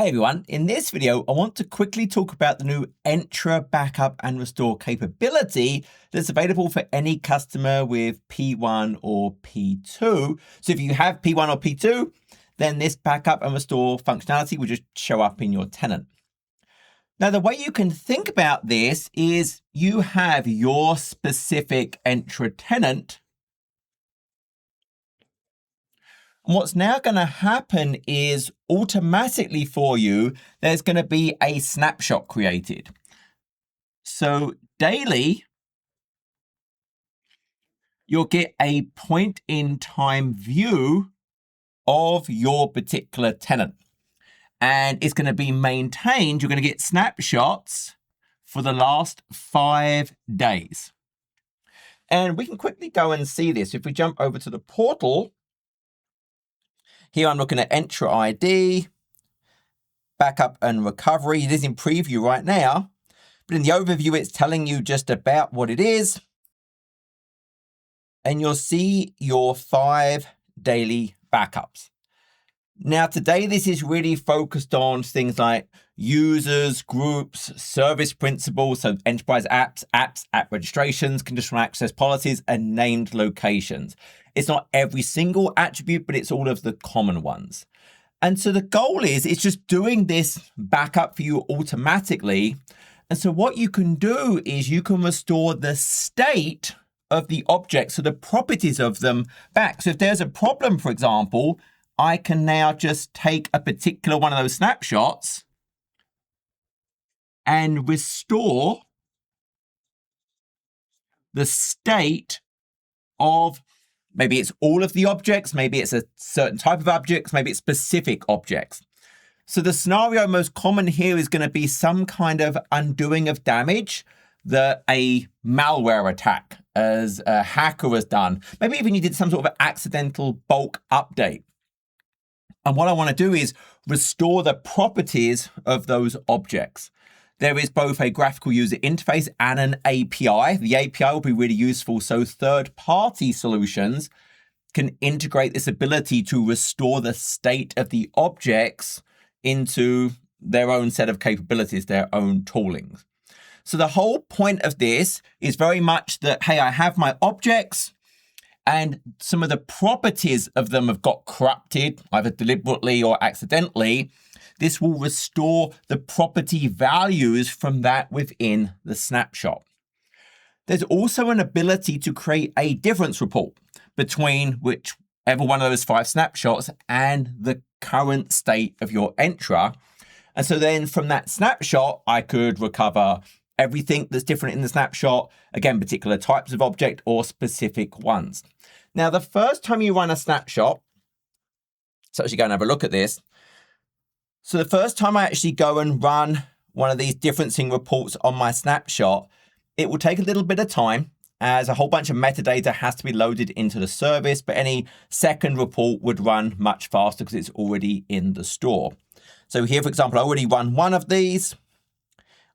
Hey everyone, in this video, I want to quickly talk about the new Entra Backup and Restore capability that's available for any customer with P1 or P2. So if you have P1 or P2, then this backup and restore functionality will just show up in your tenant. Now, the way you can think about this is you have your specific Entra tenant. And what's now going to happen is automatically for you, there's going to be a snapshot created. So daily, you'll get a point in time view of your particular tenant. And it's going to be maintained. You're going to get snapshots for the last 5 days. And we can quickly go and see this. If we jump over to the portal, here I'm looking at Entra ID, backup and recovery. It is in preview right now, but in the overview, it's telling you just about what it is. And you'll see your 5 daily backups. Now, today, this is really focused on things like users, groups, service principals, so enterprise apps, app registrations, conditional access policies, and named locations. It's not every single attribute, but it's all of the common ones. And so the goal is it's just doing this backup for you automatically. And so what you can do is you can restore the state of the objects, so the properties of them back. So if there's a problem, for example, I can now just take a particular one of those snapshots and restore the state of, maybe it's all of the objects, maybe it's a certain type of objects, maybe it's specific objects. So the scenario most common here is going to be some kind of undoing of damage that a malware attack as a hacker has done. Maybe even you did some sort of accidental bulk update. And what I want to do is restore the properties of those objects. There is both a graphical user interface and an API. The API will be really useful so third-party solutions can integrate this ability to restore the state of the objects into their own set of capabilities, their own toolings. So the whole point of this is very much that, hey, I have my objects, and some of the properties of them have got corrupted, either deliberately or accidentally. This will restore the property values from that within the snapshot. There's also an ability to create a difference report between whichever one of those 5 snapshots and the current state of your Entra. And so then from that snapshot, I could recover everything that's different in the snapshot, again, particular types of object or specific ones. Now, the first time you run a snapshot, so actually go and have a look at this. So the first time I actually go and run one of these differencing reports on my snapshot, it will take a little bit of time as a whole bunch of metadata has to be loaded into the service, but any second report would run much faster because it's already in the store. So here, for example, I already run one of these.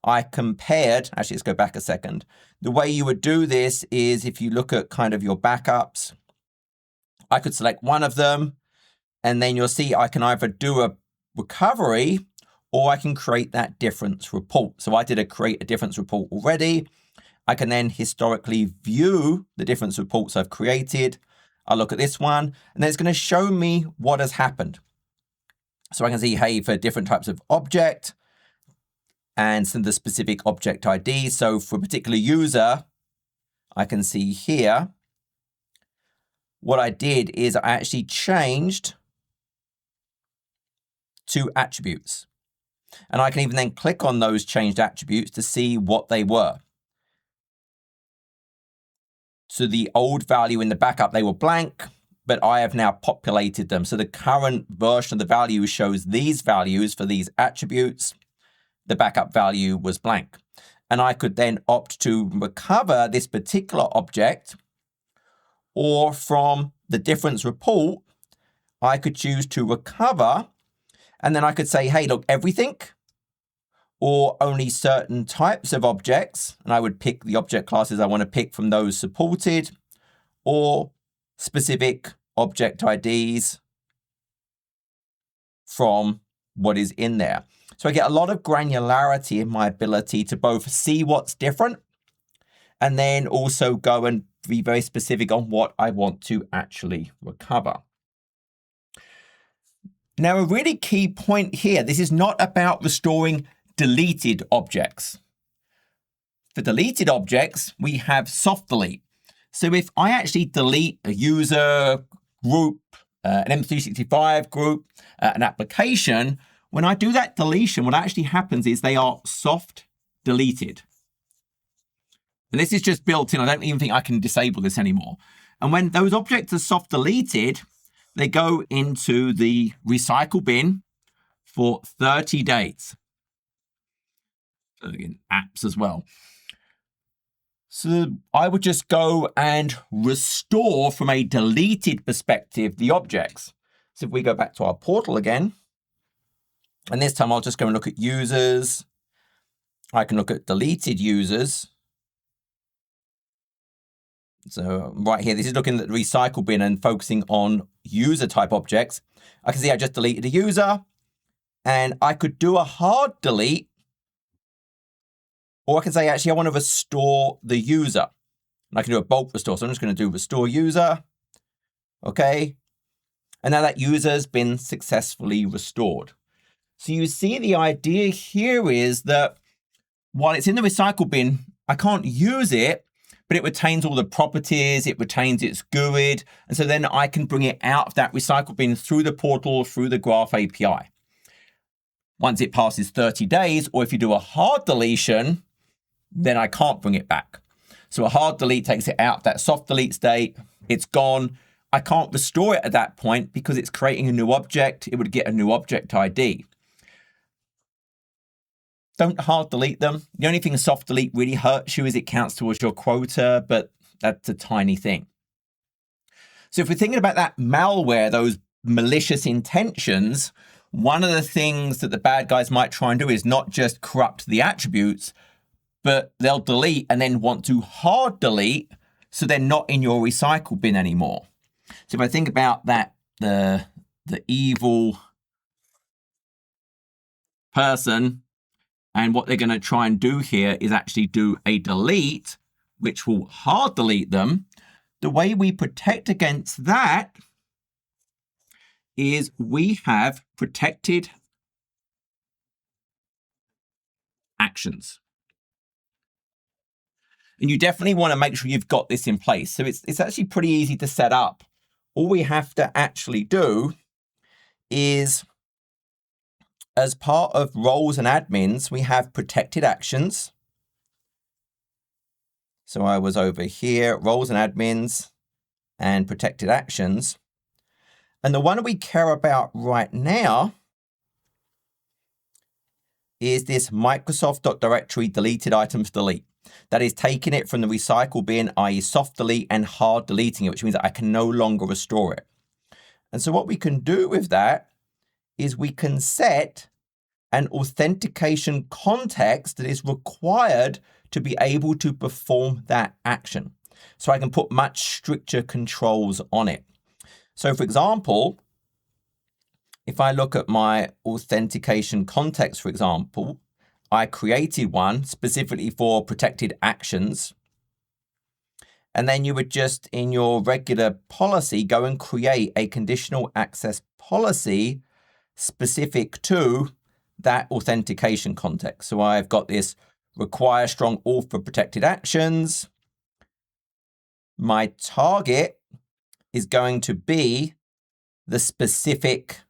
I compared, actually, let's go back a second. The way you would do this is if you look at kind of your backups, I could select one of them, and then you'll see I can either do a recovery or I can create that difference report. So I did create a difference report already. I can then historically view the difference reports I've created. I'll look at this one, and then it's going to show me what has happened. So I can see, hey, for different types of object, and some of the specific object ID. So for a particular user, I can see here, what I did is I actually changed 2 attributes. And I can even then click on those changed attributes to see what they were. So the old value in the backup, they were blank, but I have now populated them. So the current version of the value shows these values for these attributes. The backup value was blank. And I could then opt to recover this particular object, or from the difference report, I could choose to recover, and then I could say, hey, look, everything, or only certain types of objects, and I would pick the object classes I want to pick from those supported, or specific object IDs from what is in there. So I get a lot of granularity in my ability to both see what's different and then also go and be very specific on what I want to actually recover. Now, a really key point here, this is not about restoring deleted objects. For deleted objects, we have soft delete. So if I actually delete a user, group, an M365 group, an application, when I do that deletion, what actually happens is they are soft deleted. And this is just built in. I don't even think I can disable this anymore. And when those objects are soft deleted, they go into the recycle bin for 30 days. Again, apps as well. So I would just go and restore from a deleted perspective the objects. So if we go back to our portal again, and this time I'll just go and look at users. I can look at deleted users. So right here, this is looking at the recycle bin and focusing on user type objects. I can see I just deleted a user, and I could do a hard delete, or I can say, actually, I want to restore the user. And I can do a bulk restore. So I'm just going to do restore user. Okay. And now that user has been successfully restored. So you see the idea here is that while it's in the recycle bin, I can't use it, but it retains all the properties, it retains its GUID, and so then I can bring it out of that recycle bin through the portal, through the Graph API. Once it passes 30 days, or if you do a hard deletion, then I can't bring it back. So a hard delete takes it out of that soft delete state, it's gone. I can't restore it at that point because it's creating a new object, it would get a new object ID. Don't hard delete them. The only thing a soft delete really hurts you is it counts towards your quota, but that's a tiny thing. So if we're thinking about that malware, those malicious intentions, one of the things that the bad guys might try and do is not just corrupt the attributes, but they'll delete and then want to hard delete so they're not in your recycle bin anymore. So if I think about that, the evil person, and what they're going to try and do here is actually do a delete, which will hard delete them. The way we protect against that is we have protected actions. And you definitely want to make sure you've got this in place. So it's actually pretty easy to set up. All we have to actually do is, as part of roles and admins, we have protected actions. So I was over here, roles and admins, and protected actions. And the one we care about right now is this Microsoft.directory deleted items delete. That is taking it from the recycle bin, i.e. soft delete, and hard deleting it, which means that I can no longer restore it. And so what we can do with that is we can set an authentication context that is required to be able to perform that action. So I can put much stricter controls on it. So for example, if I look at my authentication context, for example, I created one specifically for protected actions. And then you would just, in your regular policy, go and create a conditional access policy specific to that authentication context. So I've got this require strong auth for protected actions. My target is going to be the specific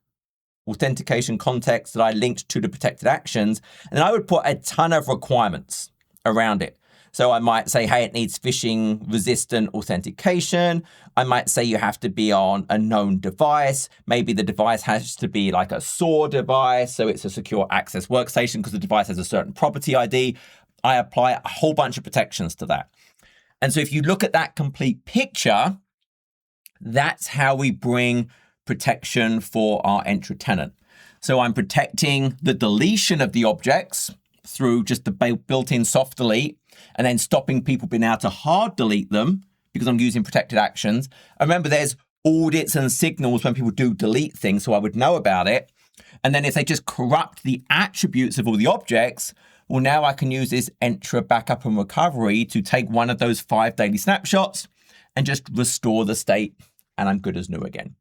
authentication context that I linked to the protected actions. And I would put a ton of requirements around it. So I might say, hey, it needs phishing resistant authentication. I might say you have to be on a known device. Maybe the device has to be like a SOAR device. So it's a secure access workstation because the device has a certain property ID. I apply a whole bunch of protections to that. And so if you look at that complete picture, that's how we bring protection for our Entra tenant. So I'm protecting the deletion of the objects through just the built-in soft delete, and then stopping people being able to hard delete them because I'm using protected actions. And remember, there's audits and signals when people do delete things, so I would know about it. And then if they just corrupt the attributes of all the objects, well, now I can use this Entra Backup and Recovery to take one of those 5 daily snapshots and just restore the state, and I'm good as new again.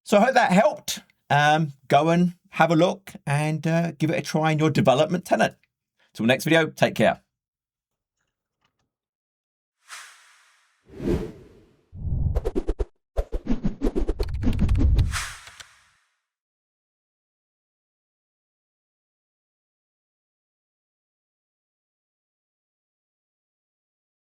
So I hope that helped. Go and have a look and give it a try in your development tenant. Till next video, take care.